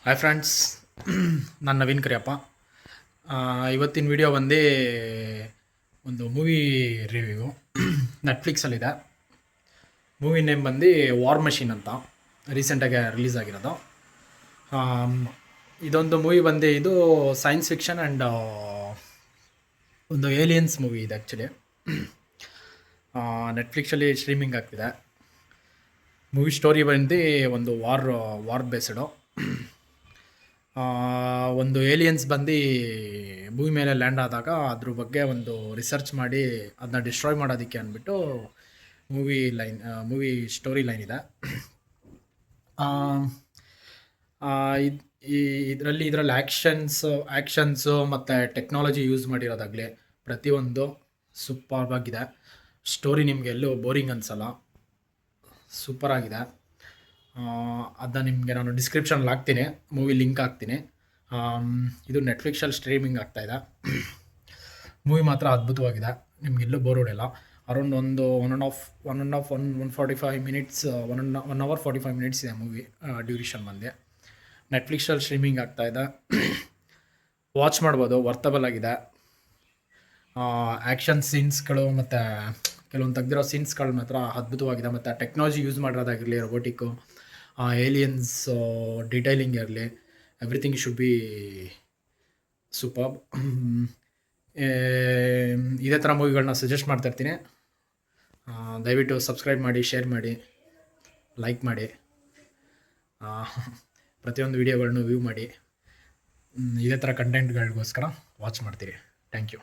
Hi friends, ನಾನು ನವೀನ್ ಕರಿಯಪ್ಪ. ಇವತ್ತಿನ video ಬಂದು ಒಂದು ಮೂವಿ ರಿವ್ಯೂ. ನೆಟ್ಫ್ಲಿಕ್ಸಲ್ಲಿದೆ. ಮೂವಿ ನೇಮ್ ಬಂದು ವಾರ್ ಮಷೀನ್ ಅಂತ, ರೀಸೆಂಟಾಗಿ ರಿಲೀಸ್ ಆಗಿರೋದು. ಇದೊಂದು ಮೂವಿ ಬಂದು ಇದು ಸೈನ್ಸ್ ಫಿಕ್ಷನ್ ಆ್ಯಂಡ್ ಒಂದು ಏಲಿಯನ್ಸ್ ಮೂವಿ ಇದೆ ಆ್ಯಕ್ಚುಲಿ. ನೆಟ್ಫ್ಲಿಕ್ಸಲ್ಲಿ ಸ್ಟ್ರೀಮಿಂಗ್ ಆಗ್ತಿದೆ. ಮೂವಿ ಸ್ಟೋರಿ ಬಂದು ಒಂದು ವಾರ್ ಬೇಸ್ಡು. ಒಂದು ಏಲಿಯನ್ಸ್ ಬಂದು ಭೂಮಿ ಮೇಲೆ ಲ್ಯಾಂಡ್ ಆದಾಗ ಅದ್ರ ಬಗ್ಗೆ ಒಂದು ರಿಸರ್ಚ್ ಮಾಡಿ ಅದನ್ನ ಡಿಸ್ಟ್ರಾಯ್ ಮಾಡೋದಕ್ಕೆ ಅಂದ್ಬಿಟ್ಟು ಮೂವಿ ಸ್ಟೋರಿ ಲೈನ್ ಇದೆ. ಇದರಲ್ಲಿ ಆ್ಯಕ್ಷನ್ಸು ಮತ್ತು ಟೆಕ್ನಾಲಜಿ ಯೂಸ್ ಮಾಡಿರೋದಾಗಲಿ ಪ್ರತಿಯೊಂದು ಸೂಪರ್ವಾಗಿದೆ. ಸ್ಟೋರಿ ನಿಮಗೆ ಎಲ್ಲೂ ಬೋರಿಂಗ್ ಅನಿಸಲ್ಲ, ಸೂಪರಾಗಿದೆ. ಅದನ್ನ ನಿಮಗೆ ನಾನು ಡಿಸ್ಕ್ರಿಪ್ಷನಲ್ಲಿ ಹಾಕ್ತೀನಿ, ಮೂವಿ ಲಿಂಕ್ ಹಾಕ್ತೀನಿ. ಇದು ನೆಟ್ಫ್ಲಿಕ್ಸಲ್ಲಿ ಸ್ಟ್ರೀಮಿಂಗ್ ಆಗ್ತಾಯಿದೆ. ಮೂವಿ ಮಾತ್ರ ಅದ್ಭುತವಾಗಿದೆ, ನಿಮಗೆಲ್ಲೂ ಬೋರ್ ಹೊಡೆಯಲ್ಲ. ಅರೌಂಡ್ ಒಂದು 1.5 ಮಿನಿಟ್ಸ್ 1 ಅವರ್ 45 ಮಿನಿಟ್ಸ್ ಇದೆ ಮೂವಿ ಡ್ಯೂರೇಷನ್ ಬಂದು. ನೆಟ್ಫ್ಲಿಕ್ಸಲ್ಲಿ ಸ್ಟ್ರೀಮಿಂಗ್ ಆಗ್ತಾಯಿದೆ, ವಾಚ್ ಮಾಡ್ಬೋದು, ವರ್ತಬಲ್ ಆಗಿದೆ. ಆ್ಯಕ್ಷನ್ ಸೀನ್ಸ್ಗಳು ಮತ್ತು ಕೆಲವೊಂದು ತೆಗ್ದಿರೋ ಸೀನ್ಸ್ಗಳು ಮಾತ್ರ ಅದ್ಭುತವಾಗಿದೆ. ಮತ್ತು ಟೆಕ್ನಾಲಜಿ ಯೂಸ್ ಮಾಡಿರೋದಾಗಿರಲಿ, ರೋಬೋಟಿಕ್ಕು, ಏಲಿಯನ್ಸ್ ಡಿಟೈಲಿಂಗ್ ಇರಲಿ, ಎವ್ರಿಥಿಂಗ್ ಶುಡ್ ಬಿ ಸೂಪರ್ಬ್. ಇದೇ ಥರ ಮೂವಿಗಳನ್ನ ಸಜೆಸ್ಟ್ ಮಾಡ್ತಾಯಿರ್ತೀನಿ. ದಯವಿಟ್ಟು ಸಬ್ಸ್ಕ್ರೈಬ್ ಮಾಡಿ, ಶೇರ್ ಮಾಡಿ, ಲೈಕ್ ಮಾಡಿ, ಪ್ರತಿಯೊಂದು ವೀಡಿಯೋಗಳನ್ನೂ ವ್ಯೂ ಮಾಡಿ. ಇದೇ ಥರ ಕಂಟೆಂಟ್ಗಳಿಗೋಸ್ಕರ ವಾಚ್ ಮಾಡ್ತೀರಿ. Thank you.